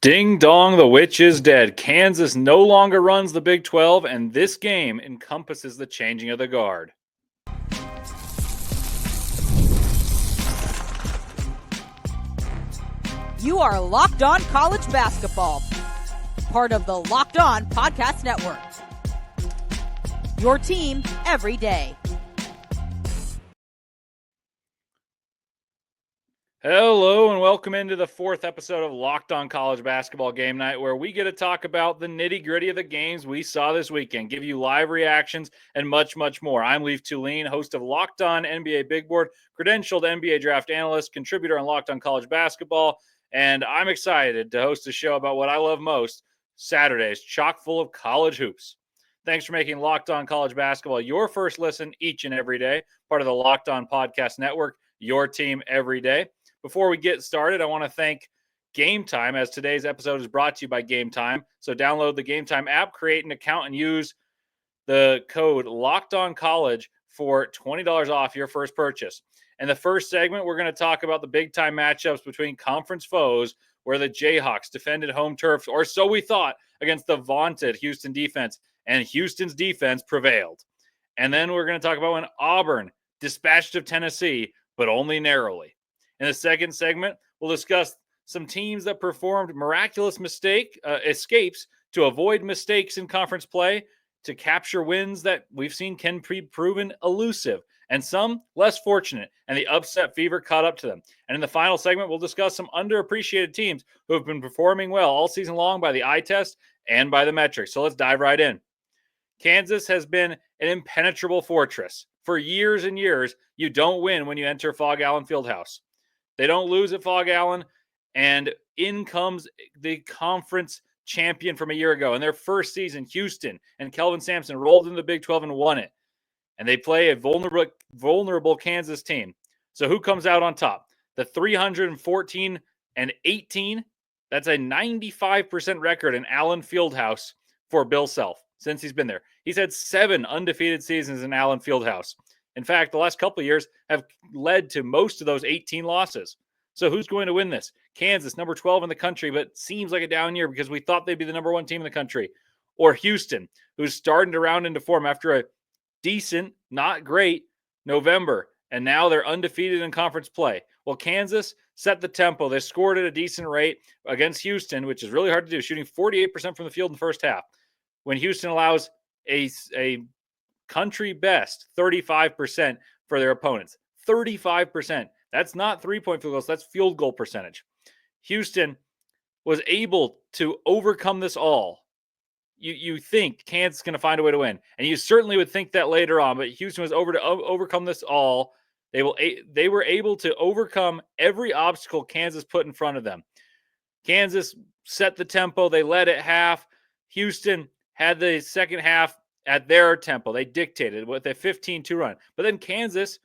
Ding dong, the witch is dead. Kansas no longer runs the Big 12, and this game encompasses the changing of the guard. You are Locked On College Basketball, part of the Locked On Podcast Network. Your team every day. Hello and welcome into the fourth episode of Locked On College Basketball Game Night, where we get to talk about the nitty-gritty of the games we saw this weekend, give you live reactions, and much, much more. I'm Leif Thulin, host of Locked On NBA Big Board, credentialed NBA draft analyst, contributor on Locked On College Basketball, and I'm excited to host a show about what I love most, Saturdays, chock full of college hoops. Thanks for making Locked On College Basketball your first listen each and every day, part of the Locked On Podcast Network, your team every day. Before we get started, I want to thank Game Time, as today's episode is brought to you by Game Time. So download the Game Time app, create an account, and use the code LOCKEDONCOLLEGE for $20 off your first purchase. In the first segment, we're going to talk about the big-time matchups between conference foes, where the Jayhawks defended home turf, or so we thought, against the vaunted Houston defense, and Houston's defense prevailed. And then we're going to talk about when Auburn dispatched of Tennessee, but only narrowly. In the second segment, we'll discuss some teams that performed miraculous escapes to avoid mistakes in conference play, to capture wins that we've seen can be proven elusive, and some less fortunate, and the upset fever caught up to them. And in the final segment, we'll discuss some underappreciated teams who have been performing well all season long by the eye test and by the metrics. So let's dive right in. Kansas has been an impenetrable fortress. For years and years, you don't win when you enter Phog Allen Fieldhouse. They don't lose at Phog Allen, and in comes the conference champion from a year ago. In their first season, Houston and Kelvin Sampson rolled into the Big 12 and won it. And they play a vulnerable Kansas team. So who comes out on top? The 314-18. That's a 95% record in Allen Fieldhouse for Bill Self since he's been there. He's had 7 undefeated seasons in Allen Fieldhouse. In fact, the last couple of years have led to most of those 18 losses. So who's going to win this? Kansas, number 12 in the country, but seems like a down year because we thought they'd be the number 1 team in the country. Or Houston, who's starting to round into form after a decent, not great, November. And now they're undefeated in conference play. Well, Kansas set the tempo. They scored at a decent rate against Houston, which is really hard to do, shooting 48% from the field in the first half. When Houston allows a country best 35% for their opponents. 35%. That's not three-point field goals. That's field goal percentage. Houston was able to overcome this all. You think Kansas is going to find a way to win, and you certainly would think that later on, but Houston was over to overcome this all. They were able to overcome every obstacle Kansas put in front of them. Kansas set the tempo. They led at half. Houston had the second half at their tempo. They dictated with a 15-2 run. But then Kansas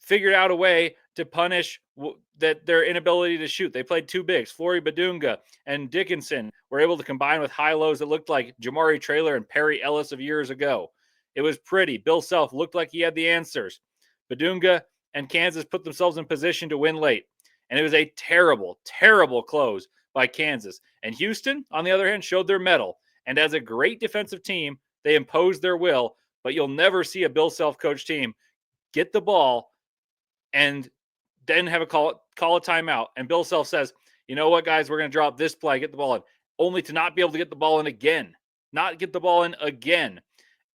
figured out a way to punish their inability to shoot. They played 2 bigs. Flory Badunga and Dickinson were able to combine with high lows that looked like Jamari Traylor and Perry Ellis of years ago. It was pretty. Bill Self looked like he had the answers. Badunga and Kansas put themselves in position to win late. And it was a terrible, terrible close by Kansas. And Houston, on the other hand, showed their mettle. And as a great defensive team, they imposed their will, but you'll never see a Bill Self-coached team get the ball and then have a call a timeout. And Bill Self says, you know what, guys, we're going to drop this play, get the ball in, only to not be able to get the ball in again. Not get the ball in again.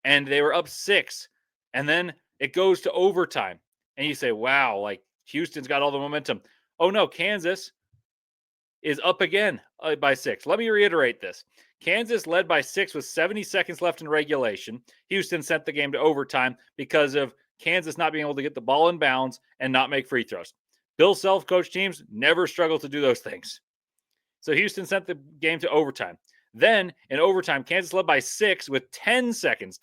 And they were up 6. And then it goes to overtime. And you say, wow, like Houston's got all the momentum. Oh, no, Kansas is up again by 6. Let me reiterate this. Kansas led by 6 with 70 seconds left in regulation. Houston sent the game to overtime because of Kansas not being able to get the ball in bounds and not make free throws. Bill Self-coached teams never struggle to do those things. So Houston sent the game to overtime. Then in overtime, Kansas led by 6 with 10 seconds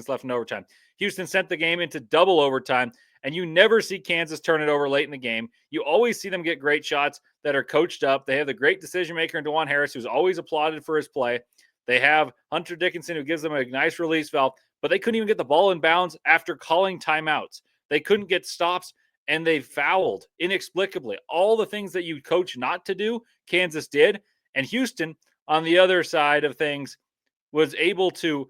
left in overtime. Houston sent the game into double overtime, and you never see Kansas turn it over late in the game. You always see them get great shots that are coached up. They have the great decision maker in DeJuan Harris, who's always applauded for his play. They have Hunter Dickinson, who gives them a nice release valve, but they couldn't even get the ball in bounds after calling timeouts. They couldn't get stops, and they fouled inexplicably. All the things that you coach not to do, Kansas did, And Houston, on the other side of things, was able to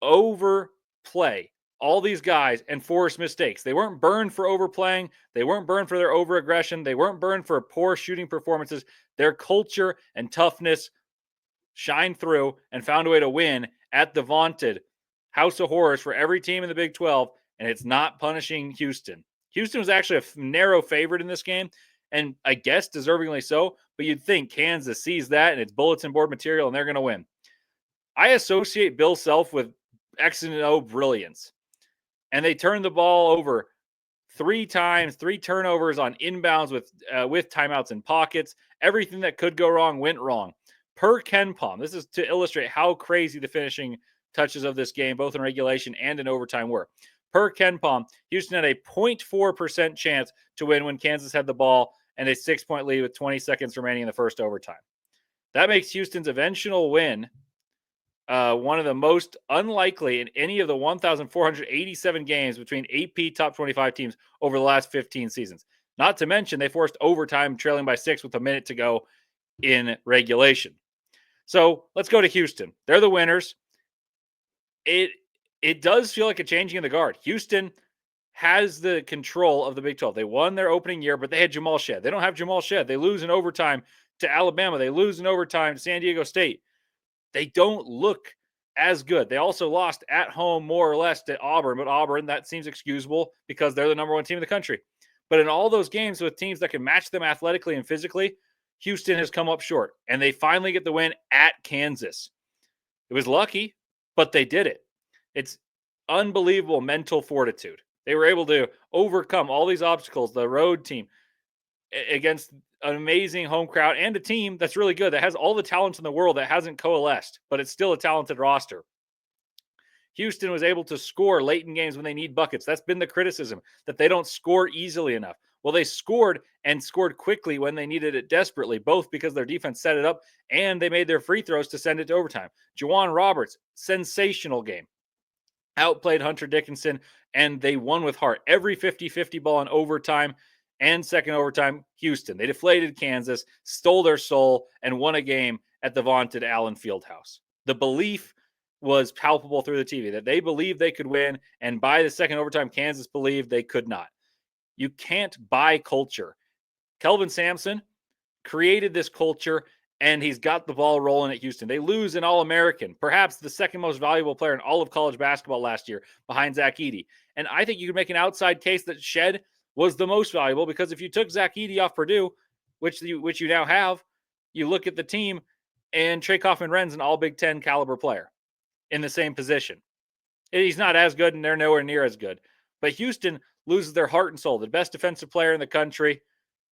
overplay all these guys and force mistakes. They weren't burned for overplaying. They weren't burned for their overaggression. They weren't burned for poor shooting performances. Their culture and toughness shined through and found a way to win at the vaunted House of Horrors for every team in the Big 12, and it's not punishing Houston. Houston was actually a narrow favorite in this game, and I guess deservingly so, but you'd think Kansas sees that and it's bulletin board material and they're going to win. I associate Bill Self with X and O brilliance, and they turned the ball over 3 times, 3 turnovers on inbounds with timeouts and pockets. Everything that could go wrong went wrong. Per KenPom, this is to illustrate how crazy the finishing touches of this game, both in regulation and in overtime, were. Per KenPom, Houston had a 0.4% chance to win when Kansas had the ball and a 6-point lead with 20 seconds remaining in the first overtime. That makes Houston's eventual win one of the most unlikely in any of the 1,487 games between AP top 25 teams over the last 15 seasons. Not to mention, they forced overtime trailing by 6 with a minute to go in regulation. So let's go to Houston. They're the winners. It does feel like a changing of the guard. Houston has the control of the Big 12. They won their opening year, but they had Jamal Shead. They don't have Jamal Shead. They lose in overtime to Alabama. They lose in overtime to San Diego State. They don't look as good. They also lost at home more or less to Auburn, but Auburn, that seems excusable because they're the number 1 team in the country. But in all those games with teams that can match them athletically and physically, Houston has come up short, and they finally get the win at Kansas. It was lucky, but they did it. It's unbelievable mental fortitude. They were able to overcome all these obstacles, the road team, against an amazing home crowd and a team that's really good, that has all the talents in the world that hasn't coalesced, but it's still a talented roster. Houston was able to score late in games when they need buckets. That's been the criticism, that they don't score easily enough. Well, they scored and scored quickly when they needed it desperately, both because their defense set it up and they made their free throws to send it to overtime. Juwan Roberts, sensational game. Outplayed Hunter Dickinson, and they won with heart. Every 50-50 ball in overtime and second overtime, Houston. They deflated Kansas, stole their soul, and won a game at the vaunted Allen Fieldhouse. The belief was palpable through the TV that they believed they could win, and by the second overtime, Kansas believed they could not. You can't buy culture. Kelvin Sampson created this culture, and he's got the ball rolling at Houston. They lose an All-American, perhaps the second most valuable player in all of college basketball last year, behind Zach Edey. And I think you could make an outside case that Shed was the most valuable, because if you took Zach Edey off Purdue, which you now have, you look at the team, and Trey Kaufman-Wren's an all-Big Ten caliber player in the same position. He's not as good, and they're nowhere near as good. But Houston loses their heart and soul, the best defensive player in the country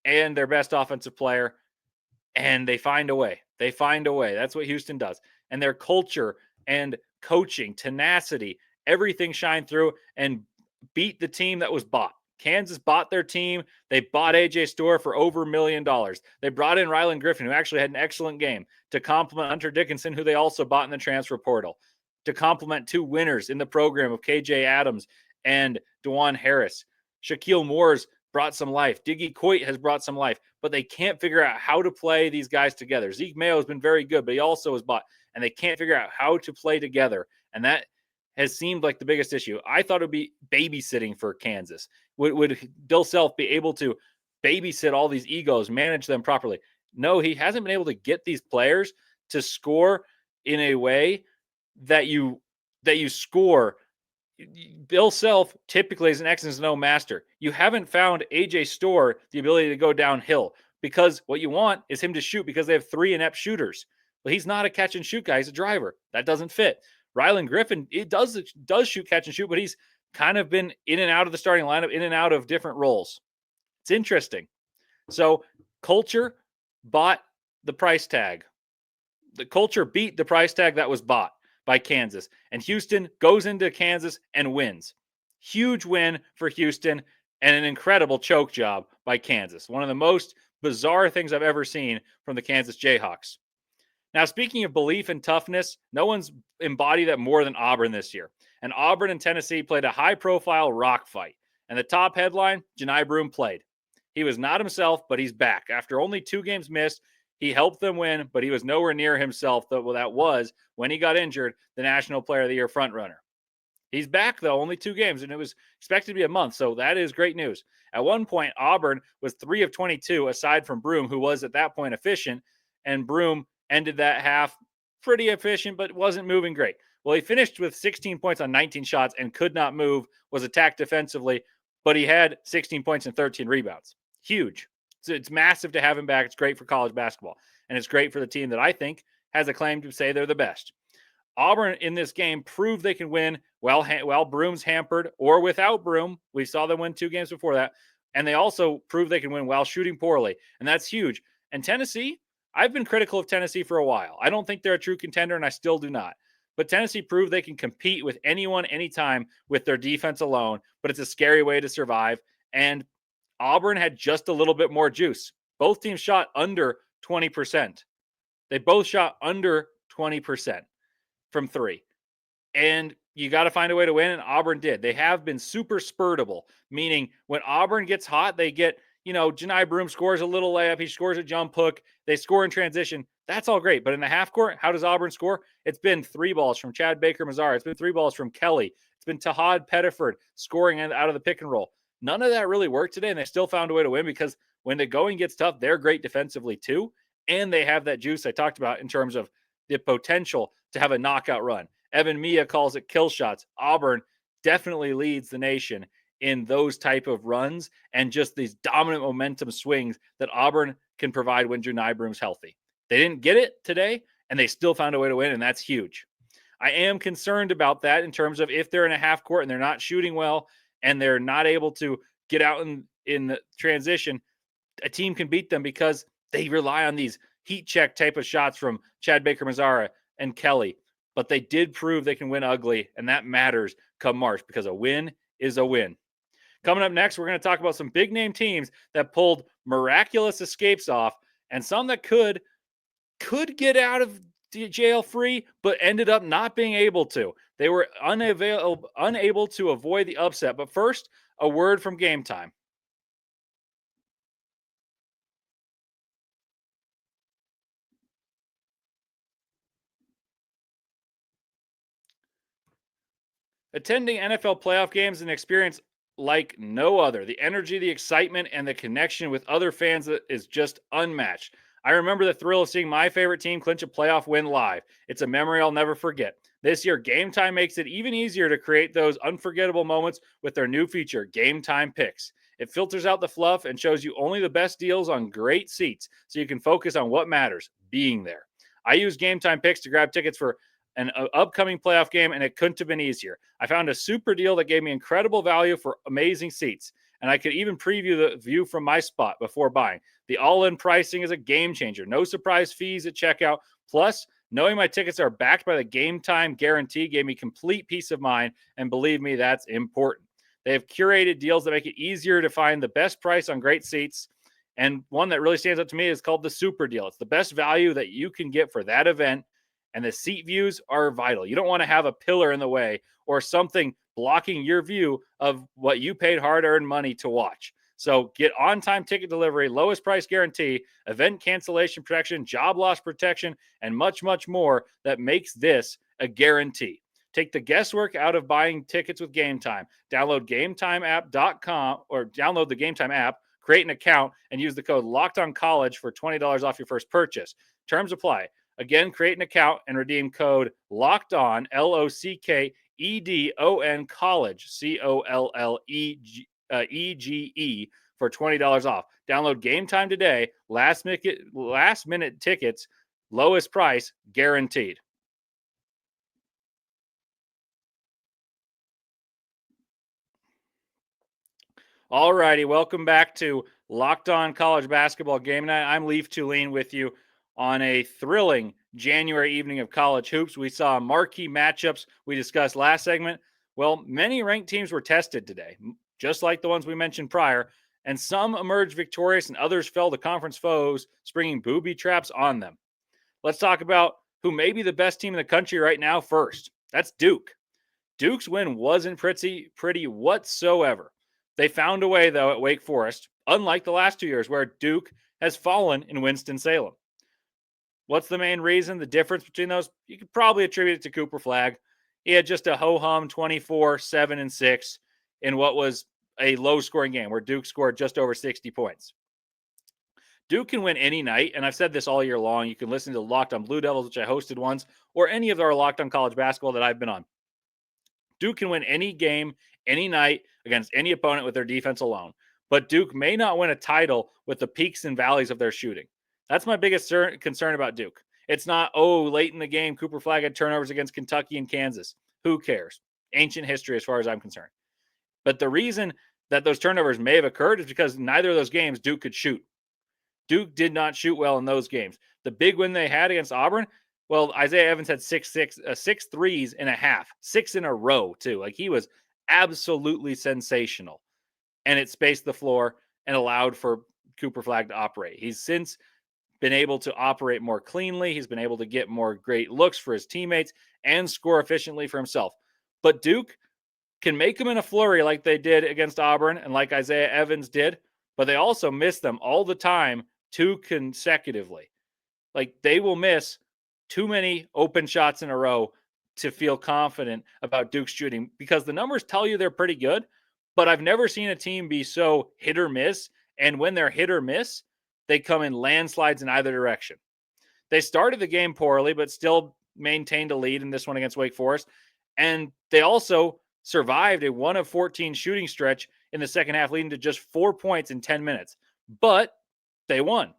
and their best offensive player, and they find a way. They find a way. That's what Houston does. And their culture and coaching, tenacity, everything shined through and beat the team that was bought. Kansas bought their team. They bought A.J. Storr for over $1 million. They brought in Rylan Griffin, who actually had an excellent game, to complement Hunter Dickinson, who they also bought in the transfer portal, to complement 2 winners in the program of K.J. Adams and DeJuan Harris. Shaquille Moore's brought some life. Diggy Coit has brought some life, but they can't figure out how to play these guys together. Zeke Mayo has been very good, but he also was bought, and they can't figure out how to play together, and that has seemed like the biggest issue. I thought it would be babysitting for Kansas. Would Bill Self be able to babysit all these egos, manage them properly? No, he hasn't been able to get these players to score in a way that you score. Bill Self typically is an X's and O master. You haven't found A.J. Storr the ability to go downhill, because what you want is him to shoot, because they have 3 inept shooters. But he's not a catch and shoot guy. He's a driver. That doesn't fit. Rylan Griffin, it does shoot, catch and shoot, but he's kind of been in and out of the starting lineup, in and out of different roles. It's interesting. So culture bought the price tag. The culture beat the price tag that was bought by Kansas. And Houston goes into Kansas and wins. Huge win for Houston, and an incredible choke job by Kansas. One of the most bizarre things I've ever seen from the Kansas Jayhawks. Now, speaking of belief and toughness, no one's embodied that more than Auburn this year. And Auburn and Tennessee played a high-profile rock fight. And the top headline, Johni Broome played. He was not himself, but he's back. After only 2 games missed, He helped them win, but he was nowhere near himself. That was, when he got injured, the National Player of the Year frontrunner. He's back, though, only 2 games, and it was expected to be a month, so that is great news. At one point, Auburn was 3 of 22, aside from Broome, who was at that point efficient, and Broome ended that half pretty efficient, but wasn't moving great. Well, he finished with 16 points on 19 shots and could not move, was attacked defensively, but he had 16 points and 13 rebounds. Huge. So it's massive to have him back. It's great for college basketball, and it's great for the team that I think has a claim to say they're the best. Auburn in this game proved they can win while Broome's hampered or without Broome. We saw them win 2 games before that. And they also proved they can win while shooting poorly. And that's huge. And Tennessee, I've been critical of Tennessee for a while. I don't think they're a true contender, and I still do not. But Tennessee proved they can compete with anyone, anytime with their defense alone. But it's a scary way to survive. And Auburn had just a little bit more juice. Both teams shot under 20%. They both shot under 20% from 3. And you got to find a way to win, and Auburn did. They have been super spurtable, meaning when Auburn gets hot, they get, Janai Broome scores a little layup. He scores a jump hook. They score in transition. That's all great. But in the half court, how does Auburn score? It's been 3 balls from Chad Baker-Mazara. It's been 3 balls from Kelly. It's been Tahad Pettiford scoring out of the pick and roll. None of that really worked today, and they still found a way to win because when the going gets tough, they're great defensively too, and they have that juice I talked about in terms of the potential to have a knockout run. Evan Mia calls it kill shots. Auburn definitely leads the nation in those type of runs and just these dominant momentum swings that Auburn can provide when Janai Broome's healthy. They didn't get it today, and they still found a way to win, and that's huge. I am concerned about that in terms of if they're in a half court and they're not shooting well and they're not able to get out in the transition, a team can beat them because they rely on these heat check type of shots from Chad Baker-Mazara and Kelly. But they did prove they can win ugly, and that matters come March because a win is a win. Coming up next, we're going to talk about some big-name teams that pulled miraculous escapes off and some that could get out of jail free, but ended up not being able to. They were unable to avoid the upset. But first, a word from Game Time. Attending NFL playoff games is an experience like no other. The energy, the excitement, and the connection with other fans is just unmatched. I remember the thrill of seeing my favorite team clinch a playoff win live. It's a memory I'll never forget. This year, Game Time makes it even easier to create those unforgettable moments with their new feature, Game Time Picks. It filters out the fluff and shows you only the best deals on great seats so you can focus on what matters, being there. I use Game Time Picks to grab tickets for an upcoming playoff game, and it couldn't have been easier. I found a super deal that gave me incredible value for amazing seats, and I could even preview the view from my spot before buying. The all-in pricing is a game changer. No surprise fees at checkout. Plus, knowing my tickets are backed by the Game Time guarantee gave me complete peace of mind, and believe me, that's important. They have curated deals that make it easier to find the best price on great seats, and one that really stands out to me is called the Super Deal. It's the best value that you can get for that event, and the seat views are vital. You don't want to have a pillar in the way or something blocking your view of what you paid hard-earned money to watch. So get on-time ticket delivery, lowest price guarantee, event cancellation protection, job loss protection, and much, much more that makes this a guarantee. Take the guesswork out of buying tickets with Game Time. Download GameTimeApp.com or download the Game Time app, create an account, and use the code LOCKEDONCollege for $20 off your first purchase. Terms apply. Again, create an account and redeem code LOCKEDON, LOCKEDON, college, COLLEGE, for $20 off. Download Game Time today. Last minute tickets, lowest price guaranteed. All righty, welcome back to Locked On College Basketball Game Night. I'm Leif Thulin with you on a thrilling January evening of college hoops. We saw marquee matchups we discussed last segment. Well, many ranked teams were tested today, just like the ones we mentioned prior, and some emerged victorious and others fell to conference foes, springing booby traps on them. Let's talk about who may be the best team in the country right now first. That's Duke. Duke's win wasn't pretty whatsoever. They found a way, though, at Wake Forest, unlike the last 2 years where Duke has fallen in Winston-Salem. What's the main reason? The difference between those? You could probably attribute it to Cooper Flagg. He had just a ho-hum 24, 7, and 6 in what was a low-scoring game where Duke scored just over 60 points. Duke can win any night, and I've said this all year long. You can listen to Locked on Blue Devils, which I hosted once, or any of our Locked on College Basketball that I've been on. Duke can win any game, any night against any opponent with their defense alone. But Duke may not win a title with the peaks and valleys of their shooting. That's my biggest concern about Duke. It's not, late in the game, Cooper Flagg had turnovers against Kentucky and Kansas. Who cares? Ancient history as far as I'm concerned. But the reason that those turnovers may have occurred is because neither of those games Duke could shoot. Duke did not shoot well in those games. The big win they had against Auburn, well, Isaiah Evans had six threes in a half, 6 in a row, too. Like, he was absolutely sensational. And it spaced the floor and allowed for Cooper Flagg to operate. He's since been able to operate more cleanly. He's been able to get more great looks for his teammates and score efficiently for himself. But Duke can make them in a flurry like they did against Auburn and like Isaiah Evans did, but they also miss them all the time 2 consecutively. Like, they will miss too many open shots in a row to feel confident about Duke's shooting because the numbers tell you they're pretty good, but I've never seen a team be so hit or miss. And when they're hit or miss, they come in landslides in either direction. They started the game poorly, but still maintained a lead in this one against Wake Forest. And they also survived a 1 of 14 shooting stretch in the second half, leading to just 4 points in 10 minutes. But they won.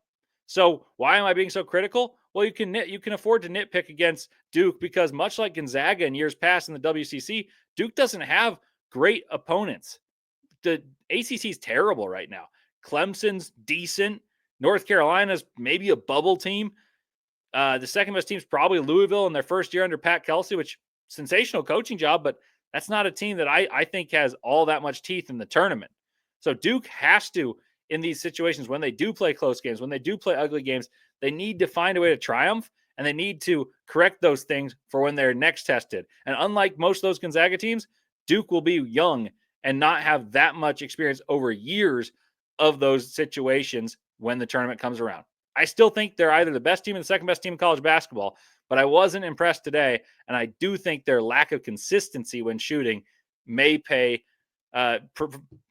So why am I being so critical? Well, you can afford to nitpick against Duke because much like Gonzaga in years past in the WCC, Duke doesn't have great opponents. The ACC is terrible right now. Clemson's decent. North Carolina's maybe a bubble team. The second best team is probably Louisville in their first year under Pat Kelsey, which sensational coaching job, but that's not a team that I think has all that much teeth in the tournament. So Duke has to, in these situations, when they do play close games, when they do play ugly games, they need to find a way to triumph, and they need to correct those things for when they're next tested. And unlike most of those Gonzaga teams, Duke will be young and not have that much experience over years of those situations when the tournament comes around. I still think they're either the best team and the second best team in college basketball, but I wasn't impressed today, and I do think their lack of consistency when shooting may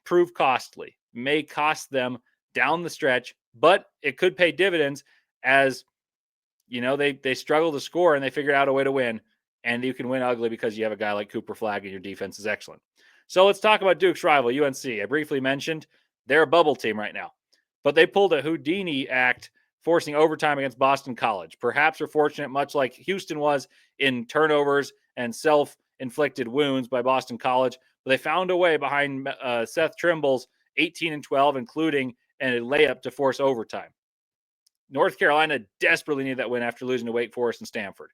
prove costly, may cost them down the stretch, but it could pay dividends as, they struggle to score and they figured out a way to win, and you can win ugly because you have a guy like Cooper Flagg and your defense is excellent. So let's talk about Duke's rival, UNC. I briefly mentioned they're a bubble team right now, but they pulled a Houdini act forcing overtime against Boston College. Perhaps they're fortunate, much like Houston was in turnovers and self-inflicted wounds by Boston College, but they found a way behind Seth Trimble's 18 and 12, including a layup to force overtime. North Carolina desperately needed that win after losing to Wake Forest and Stanford.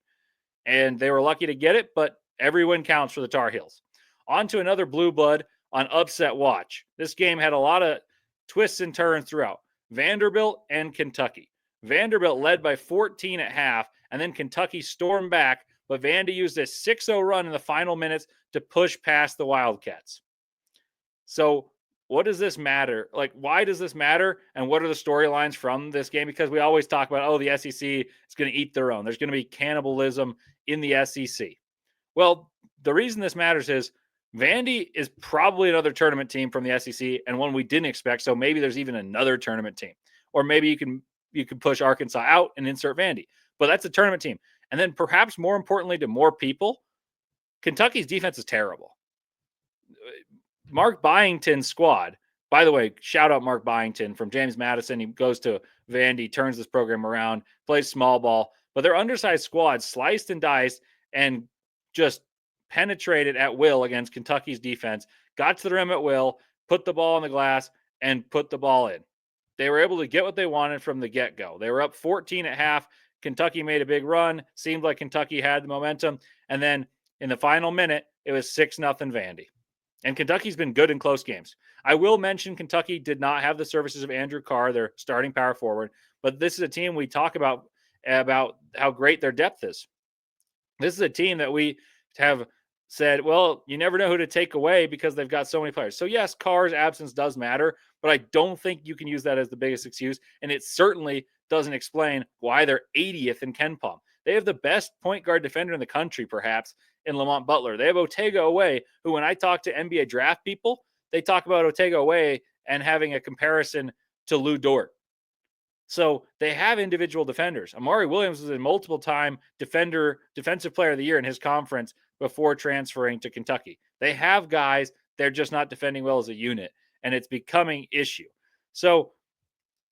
And they were lucky to get it, but every win counts for the Tar Heels. On to another blue blood on upset watch. This game had a lot of twists and turns throughout. Vanderbilt and Kentucky. Vanderbilt led by 14 at half, and then Kentucky stormed back, but Vandy used a 6-0 run in the final minutes to push past the Wildcats. So what does this matter? Like, why does this matter? And what are the storylines from this game? Because we always talk about, the SEC is going to eat their own. There's going to be cannibalism in the SEC. Well, the reason this matters is Vandy is probably another tournament team from the SEC and one we didn't expect. So maybe there's even another tournament team, or maybe you can push Arkansas out and insert Vandy, but that's a tournament team. And then perhaps more importantly to more people, Kentucky's defense is terrible. Mark Byington's squad, by the way, shout out Mark Byington from James Madison. He goes to Vandy, turns this program around, plays small ball, but their undersized squad sliced and diced and just penetrated at will against Kentucky's defense, got to the rim at will, put the ball in the glass, and put the ball in. They were able to get what they wanted from the get-go. They were up 14 at half. Kentucky made a big run. Seemed like Kentucky had the momentum. And then in the final minute, it was 6-0 Vandy. And Kentucky's been good in close games. I will mention Kentucky did not have the services of Andrew Carr, their starting power forward, but this is a team we talk about how great their depth is. This is a team that we have said, well, you never know who to take away because they've got so many players. So yes, Carr's absence does matter, but I don't think you can use that as the biggest excuse. And it certainly doesn't explain why they're 80th in KenPom. They have the best point guard defender in the country, perhaps, in Lamont Butler. They have Otega Away, who, when I talk to NBA draft people, they talk about Otega Away and having a comparison to Lou Dort. So they have individual defenders. Amari Williams was a multiple-time defensive player of the year in his conference before transferring to Kentucky. They have guys, they're just not defending well as a unit, and it's becoming issue. So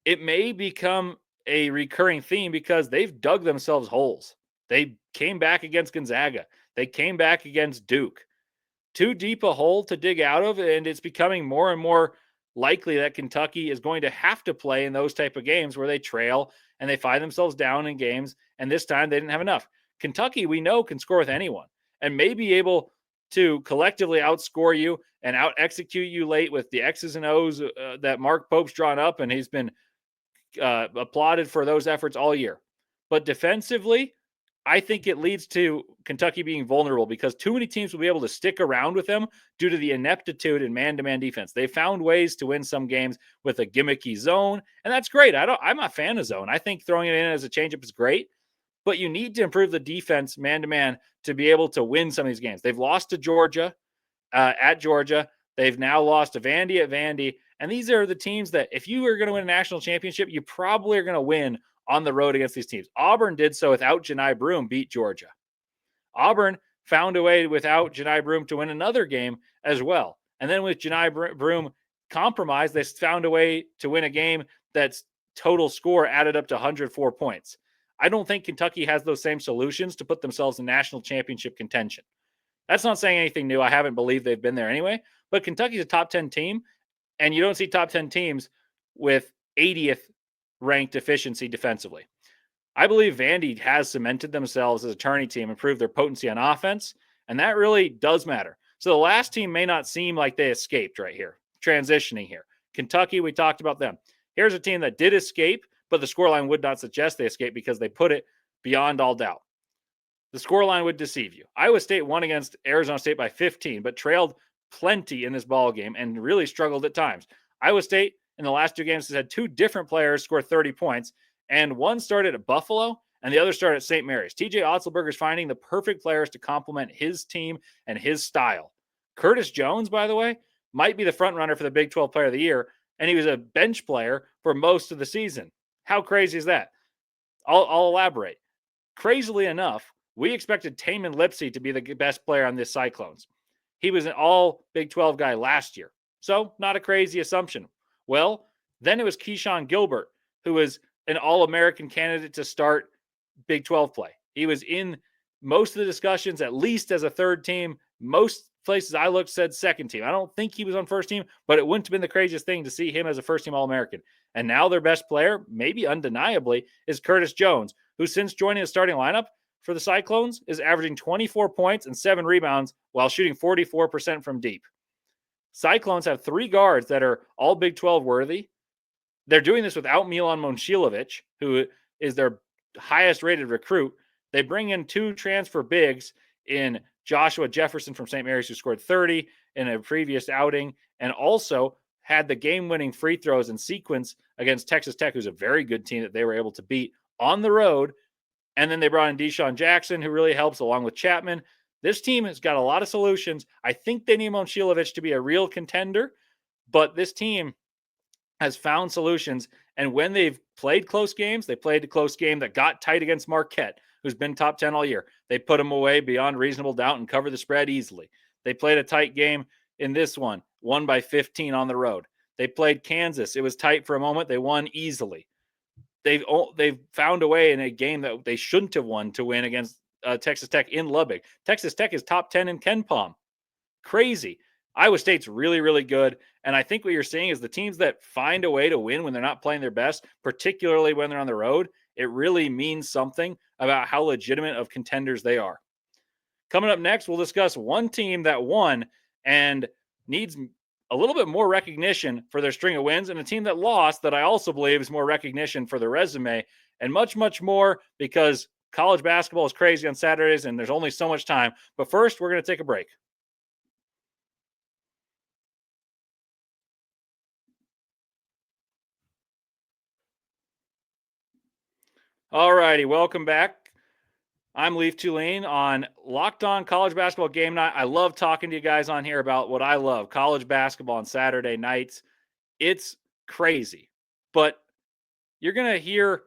it may become a recurring theme because they've dug themselves holes. They came back against Gonzaga. They came back against Duke. Too deep a hole to dig out of, and it's becoming more and more likely that Kentucky is going to have to play in those type of games where they trail and they find themselves down in games, and this time they didn't have enough. Kentucky, we know, can score with anyone and may be able to collectively outscore you and out-execute you late with the X's and O's that Mark Pope's drawn up, and he's been applauded for those efforts all year. But defensively, I think it leads to Kentucky being vulnerable because too many teams will be able to stick around with them due to the ineptitude in man-to-man defense. They found ways to win some games with a gimmicky zone, and that's great. I'm a fan of zone. I think throwing it in as a changeup is great, but you need to improve the defense man-to-man to be able to win some of these games. They've lost to Georgia at Georgia. They've now lost to Vandy at Vandy, and these are the teams that if you are going to win a national championship, you probably are going to win on the road against these teams. Auburn did so without Janai Broome, beat Georgia. Auburn found a way without Janai Broome to win another game as well. And then with Janai Broome compromised, they found a way to win a game that's total score added up to 104 points. I don't think Kentucky has those same solutions to put themselves in national championship contention. That's not saying anything new. I haven't believed they've been there anyway. But Kentucky's a top 10 team, and you don't see top 10 teams with 80th ranked efficiency defensively. I believe Vandy has cemented themselves as a tourney team, improved their potency on offense, and that really does matter. So the last team may not seem like they escaped right here, transitioning here. Kentucky, we talked about them. Here's a team that did escape, but the scoreline would not suggest they escaped because they put it beyond all doubt. The scoreline would deceive you. Iowa State won against Arizona State by 15, but trailed plenty in this ball game and really struggled at times. Iowa State in the last two games has had two different players score 30 points, and one started at Buffalo and the other started at St. Mary's. TJ Otzelberger is finding the perfect players to complement his team and his style. Curtis Jones, by the way, might be the front runner for the Big 12 Player of the Year, and he was a bench player for most of the season. How crazy is that? I'll elaborate. Crazily enough, we expected Tamin Lipsey to be the best player on this Cyclones. He was an all Big 12 guy last year, so not a crazy assumption. Well, then it was Keyshawn Gilbert, who was an All-American candidate to start Big 12 play. He was in most of the discussions, at least as a third team. Most places I looked said second team. I don't think he was on first team, but it wouldn't have been the craziest thing to see him as a first-team All-American. And now their best player, maybe undeniably, is Curtis Jones, who since joining the starting lineup for the Cyclones is averaging 24 points and 7 rebounds while shooting 44% from deep. Cyclones have 3 guards that are all Big 12 worthy. They're doing this without Milan Momcilovic, who is their highest rated recruit. They bring in 2 transfer bigs in Joshua Jefferson from St. Mary's, who scored 30 in a previous outing, and also had the game-winning free throws in sequence against Texas Tech, who's a very good team that they were able to beat on the road. And then they brought in Deshaun Jackson, who really helps, along with Chapman. This team has got a lot of solutions. I think they need Momcilovic to be a real contender, but this team has found solutions. And when they've played close games, they played a close game that got tight against Marquette, who's been top 10 all year. They put them away beyond reasonable doubt and covered the spread easily. They played a tight game in this one, won by 15 on the road. They played Kansas. It was tight for a moment. They won easily. They've found a way in a game that they shouldn't have won to win against Texas Tech in Lubbock. Texas Tech is top 10 in KenPom. Crazy. Iowa State's really, really good. And I think what you're seeing is the teams that find a way to win when they're not playing their best, particularly when they're on the road, it really means something about how legitimate of contenders they are. Coming up next, we'll discuss one team that won and needs a little bit more recognition for their string of wins, and a team that lost that I also believe is more recognition for their resume, and much, much more, because college basketball is crazy on Saturdays and there's only so much time. But first, we're going to take a break. All righty, welcome back. I'm Leif Thulin on Locked On College Basketball Game Night. I love talking to you guys on here about what I love, college basketball on Saturday nights. It's crazy, but you're going to hear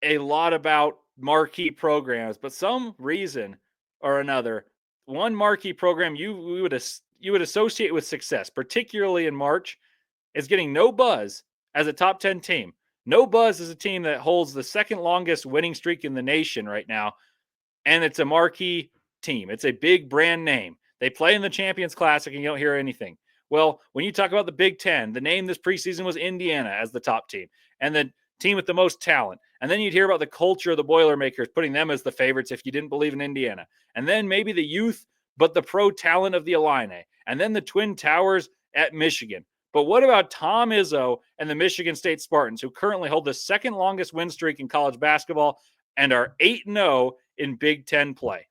a lot about marquee programs, but some reason or another, one marquee program you would associate with success, particularly in March, is getting no buzz as a top 10 team. No buzz as a team that holds the second longest winning streak in the nation right now, and it's a marquee team. It's a big brand name. They play in the Champions Classic, and you don't hear anything. Well, when you talk about the Big Ten, the name this preseason was Indiana as the top team, and the team with the most talent. And then you'd hear about the culture of the Boilermakers, putting them as the favorites if you didn't believe in Indiana. And then maybe the youth, but the pro talent of the Illini. And then the Twin Towers at Michigan. But what about Tom Izzo and the Michigan State Spartans, who currently hold the second longest win streak in college basketball and are 8-0 in Big Ten play?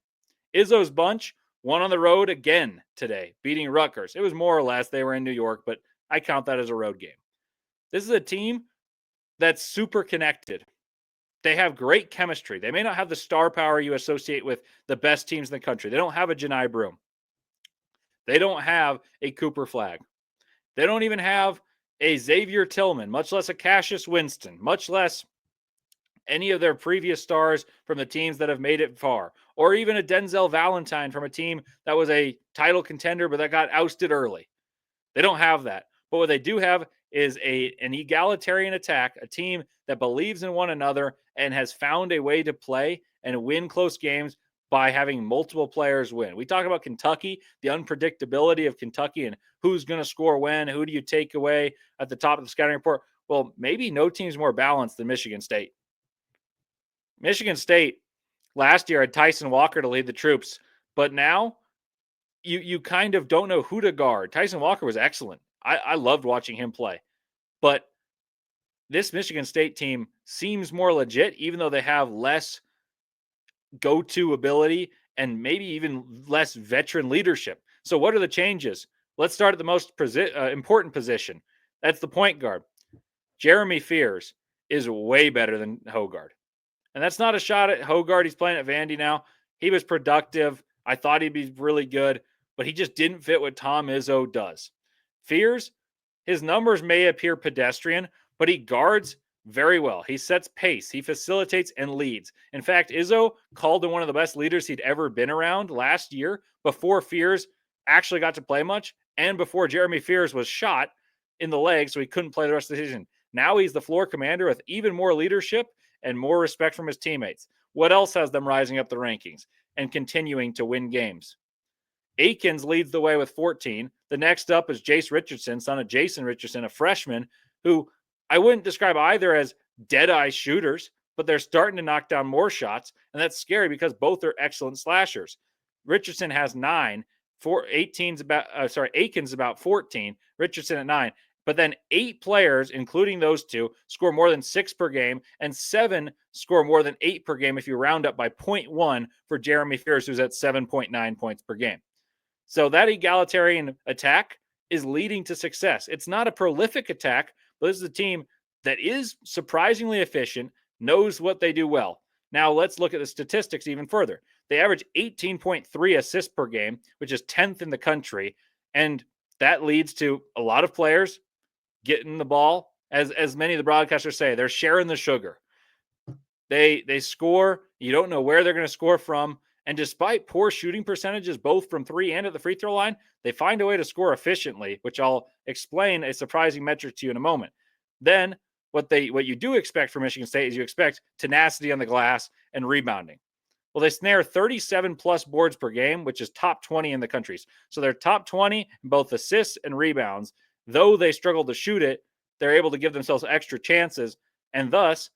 Izzo's bunch won on the road again today, beating Rutgers. It was more or less, they were in New York, but I count that as a road game. This is a team that's super connected. They have great chemistry. They may not have the star power you associate with the best teams in the country. They don't have a Janai Broome. They don't have a Cooper Flagg. They don't even have a Xavier Tillman, much less a Cassius Winston, much less any of their previous stars from the teams that have made it far, or even a Denzel Valentine from a team that was a title contender but that got ousted early. They don't have that. But what they do have is an egalitarian attack, a team that believes in one another and has found a way to play and win close games by having multiple players win. We talk about Kentucky, the unpredictability of Kentucky and who's going to score when, who do you take away at the top of the scouting report? Well, maybe no team's more balanced than Michigan State. Michigan State last year had Tyson Walker to lead the troops, but now you kind of don't know who to guard. Tyson Walker was excellent. I loved watching him play. But this Michigan State team seems more legit, even though they have less go-to ability and maybe even less veteran leadership. So what are the changes? Let's start at the most important position. That's the point guard. Jeremy Fears is way better than Hogard. And that's not a shot at Hogard. He's playing at Vandy now. He was productive. I thought he'd be really good, but he just didn't fit what Tom Izzo does. Fears, his numbers may appear pedestrian, but he guards very well. He sets pace. He facilitates and leads. In fact, Izzo called him one of the best leaders he'd ever been around last year before Fears actually got to play much and before Jeremy Fears was shot in the leg so he couldn't play the rest of the season. Now he's the floor commander with even more leadership and more respect from his teammates. What else has them rising up the rankings and continuing to win games? Akins leads the way with 14. The next up is Jace Richardson, son of Jason Richardson, a freshman who I wouldn't describe either as dead-eye shooters, but they're starting to knock down more shots, and that's scary because both are excellent slashers. Richardson has 9. Akins about 14. Richardson at 9. But then 8 players, including those two, score more than 6 per game, and 7 score more than 8 per game if you round up by 0.1 for Jeremy Fears, who's at 7.9 points per game. So that egalitarian attack is leading to success. It's not a prolific attack, but this is a team that is surprisingly efficient, knows what they do well. Now let's look at the statistics even further. They average 18.3 assists per game, which is 10th in the country, and that leads to a lot of players getting the ball. As many of the broadcasters say, they're sharing the sugar. They score. You don't know where they're going to score from. And despite poor shooting percentages, both from 3 and at the free throw line, they find a way to score efficiently, which I'll explain a surprising metric to you in a moment. Then what you do expect from Michigan State is you expect tenacity on the glass and rebounding. Well, they snare 37 plus boards per game, which is top 20 in the country. So they're top 20 in both assists and rebounds. Though they struggle to shoot it, they're able to give themselves extra chances. And thus,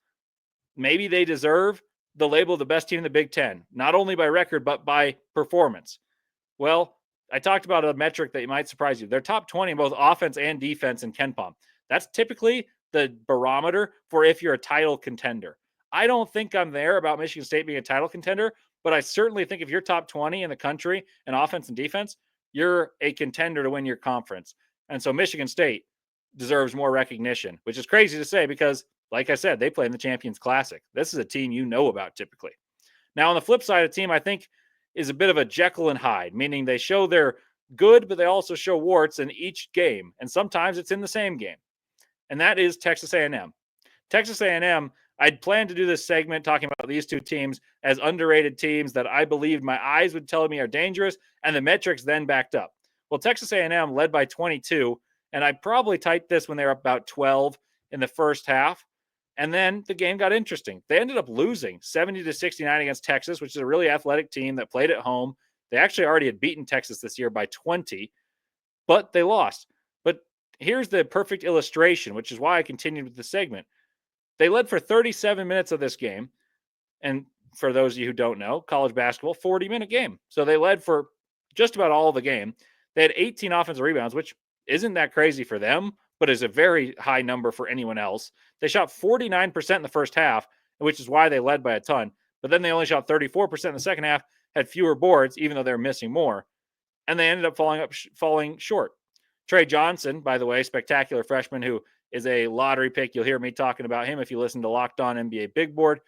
maybe they deserve the label of the best team in the Big Ten, not only by record, but by performance. Well, I talked about a metric that might surprise you. They're top 20 in both offense and defense in KenPom. That's typically the barometer for if you're a title contender. I don't think I'm there about Michigan State being a title contender, but I certainly think if you're top 20 in the country in offense and defense, you're a contender to win your conference. And so Michigan State deserves more recognition, which is crazy to say because like I said, they play in the Champions Classic. This is a team you know about typically. Now, on the flip side, a team I think is a bit of a Jekyll and Hyde, meaning they show they're good, but they also show warts in each game, and sometimes it's in the same game. And that is Texas A&M. Texas A&M, I'd planned to do this segment talking about these two teams as underrated teams that I believed my eyes would tell me are dangerous, and the metrics then backed up. Well, Texas A&M led by 22, and I probably typed this when they were up about 12 in the first half. And then the game got interesting. They ended up losing 70-69 against Texas, which is a really athletic team that played at home. They actually already had beaten Texas this year by 20, but they lost. But here's the perfect illustration, which is why I continued with the segment. They led for 37 minutes of this game. And for those of you who don't know, college basketball, 40-minute game. So they led for just about all of the game. They had 18 offensive rebounds, which isn't that crazy for them, but is a very high number for anyone else. They shot 49% in the first half, which is why they led by a ton. But then they only shot 34% in the second half, had fewer boards, even though they were missing more. And they ended up falling short. Trey Johnson, by the way, spectacular freshman who is a lottery pick. You'll hear me talking about him if you listen to Locked On NBA Big Board.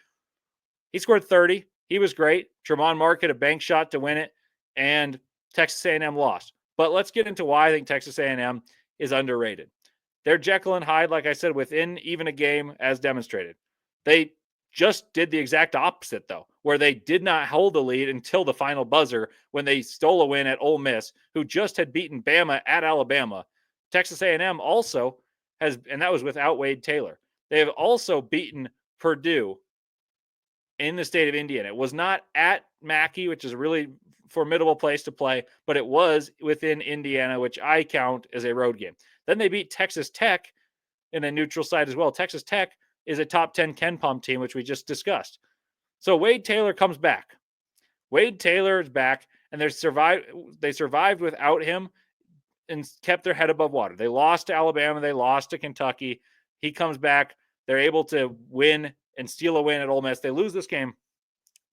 He scored 30. He was great. Tremont Mark hit a bank shot to win it, and Texas A&M lost. But let's get into why I think Texas A&M is underrated. They're Jekyll and Hyde, like I said, within even a game as demonstrated. They just did the exact opposite, though, where they did not hold the lead until the final buzzer when they stole a win at Ole Miss, who just had beaten Bama at Alabama. Texas A&M also has, and that was without Wade Taylor. They have also beaten Purdue in the state of Indiana. It was not at Mackey, which is a really formidable place to play, but it was within Indiana, which I count as a road game. Then they beat Texas Tech in a neutral site as well. Texas Tech is a top 10 KenPom team, which we just discussed. So Wade Taylor comes back. Wade Taylor is back, and they survived without him and kept their head above water. They lost to Alabama. They lost to Kentucky. He comes back. They're able to win and steal a win at Ole Miss. They lose this game.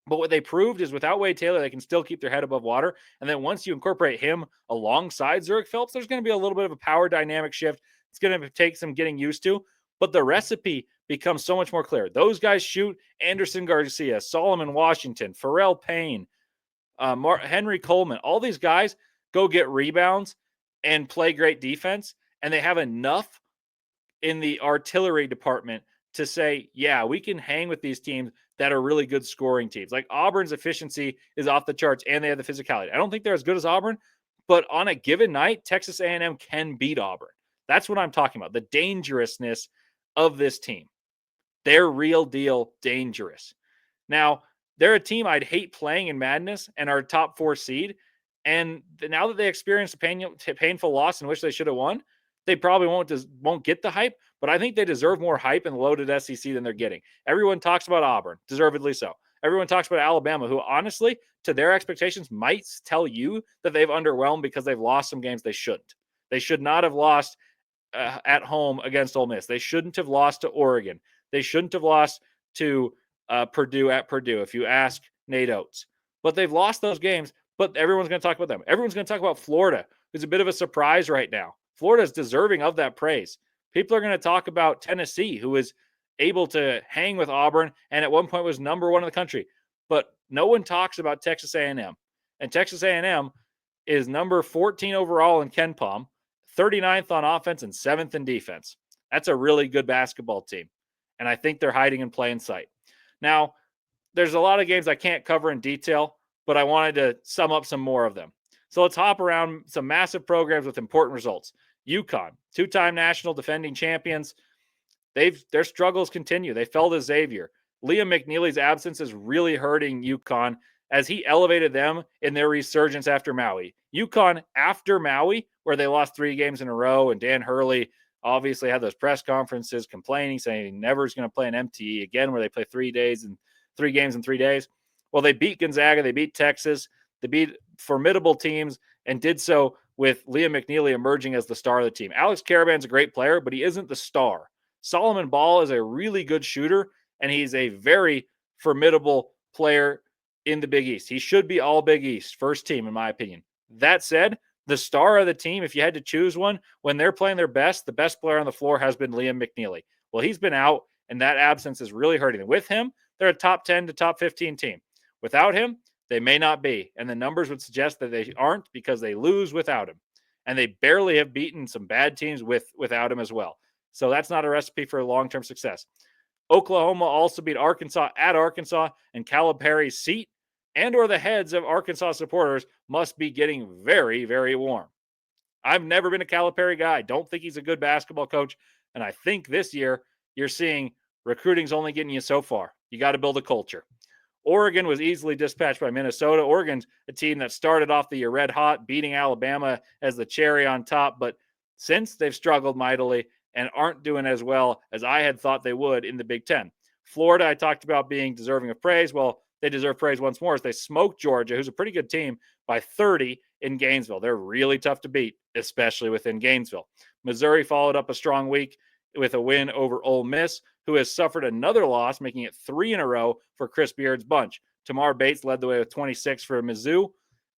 But what they proved is without Wade Taylor, they can still keep their head above water. And then once you incorporate him alongside Zurich Phelps, there's going to be a little bit of a power dynamic shift. It's going to take some getting used to. But the recipe becomes so much more clear. Those guys shoot. Anderson Garcia, Solomon Washington, Pharrell Payne, Henry Coleman. All these guys go get rebounds and play great defense. And they have enough in the artillery department to say, yeah, we can hang with these teams that are really good scoring teams. Like Auburn's efficiency is off the charts, and they have the physicality. I don't think they're as good as Auburn, but on a given night, Texas A&M can beat Auburn. That's what I'm talking about, the dangerousness of this team. They're real deal dangerous. Now, they're a team I'd hate playing in Madness and are top 4 seed, and now that they experienced a painful loss in which they should have won, they probably won't get the hype, but I think they deserve more hype in the loaded SEC than they're getting. Everyone talks about Auburn, deservedly so. Everyone talks about Alabama, who honestly, to their expectations, might tell you that they've underwhelmed because they've lost some games they shouldn't. They should not have lost at home against Ole Miss. They shouldn't have lost to Oregon. They shouldn't have lost to Purdue at Purdue, if you ask Nate Oates. But they've lost those games, but everyone's going to talk about them. Everyone's going to talk about Florida, who's a bit of a surprise right now. Florida is deserving of that praise. People are going to talk about Tennessee, who is able to hang with Auburn and at one point was number 1 in the country. But no one talks about Texas A&M. And Texas A&M is number 14 overall in KenPom, 39th on offense and 7th in defense. That's a really good basketball team. And I think they're hiding in plain sight. Now, there's a lot of games I can't cover in detail, but I wanted to sum up some more of them. So let's hop around some massive programs with important results. UConn, 2-time national defending champions. Their struggles continue. They fell to Xavier. Liam McNeely's absence is really hurting UConn as he elevated them in their resurgence after Maui. UConn after Maui, where they lost 3 games in a row, and Dan Hurley obviously had those press conferences complaining, saying he never is going to play an MTE again, where they play 3 games in 3 days. Well, they beat Gonzaga, they beat Texas, they beat formidable teams, and did so with Liam McNeely emerging as the star of the team. Alex Caravan's a great player, but he isn't the star. Solomon Ball is a really good shooter, and he's a very formidable player in the Big East. He should be all Big East, first team, in my opinion. That said, the star of the team, if you had to choose one, when they're playing their best, the best player on the floor has been Liam McNeely. Well, he's been out, and that absence is really hurting them. With him, they're a top 10 to top 15 team. Without him, they may not be, and the numbers would suggest that they aren't because they lose without him, and they barely have beaten some bad teams without him as well. So that's not a recipe for long-term success. Oklahoma also beat Arkansas at Arkansas, and Calipari's seat and or the heads of Arkansas supporters must be getting very, very warm. I've never been a Calipari guy. I don't think he's a good basketball coach, and I think this year you're seeing recruiting's only getting you so far. You got to build a culture. Oregon was easily dispatched by Minnesota. Oregon's a team that started off the year red hot, beating Alabama as the cherry on top, but since they've struggled mightily and aren't doing as well as I had thought they would in the Big Ten. Florida, I talked about being deserving of praise. Well, they deserve praise once more as they smoked Georgia, who's a pretty good team, by 30 in Gainesville. They're really tough to beat, especially within Gainesville. Missouri followed up a strong week with a win over Ole Miss, who has suffered another loss, making it 3 in a row for Chris Beard's bunch. Tamar Bates led the way with 26 for Mizzou,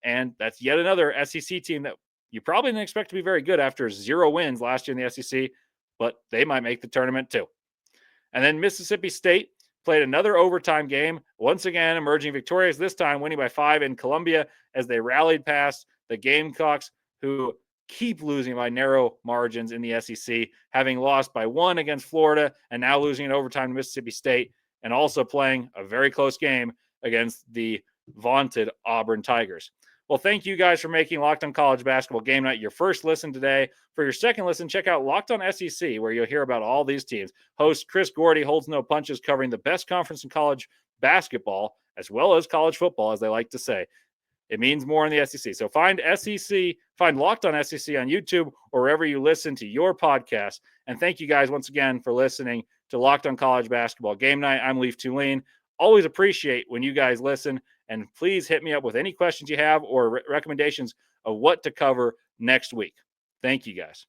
and that's yet another SEC team that you probably didn't expect to be very good after 0 wins last year in the SEC, but they might make the tournament too. And then Mississippi State played another overtime game, once again emerging victorious, this time winning by 5 in Columbia as they rallied past the Gamecocks, who keep losing by narrow margins in the SEC, having lost by 1 against Florida and now losing in overtime to Mississippi State, and also playing a very close game against the vaunted Auburn Tigers. Well, thank you guys for making Locked On College Basketball Game Night your first listen today. For your second listen, check out Locked On SEC, where you'll hear about all these teams. Host Chris Gordy holds no punches, covering the best conference in college basketball, as well as college football, as they like to say. It means more in the SEC. So find Locked On SEC on YouTube or wherever you listen to your podcast. And thank you guys once again for listening to Locked On College Basketball Game Night. I'm Leif Thulin. Always appreciate when you guys listen. And please hit me up with any questions you have or recommendations of what to cover next week. Thank you, guys.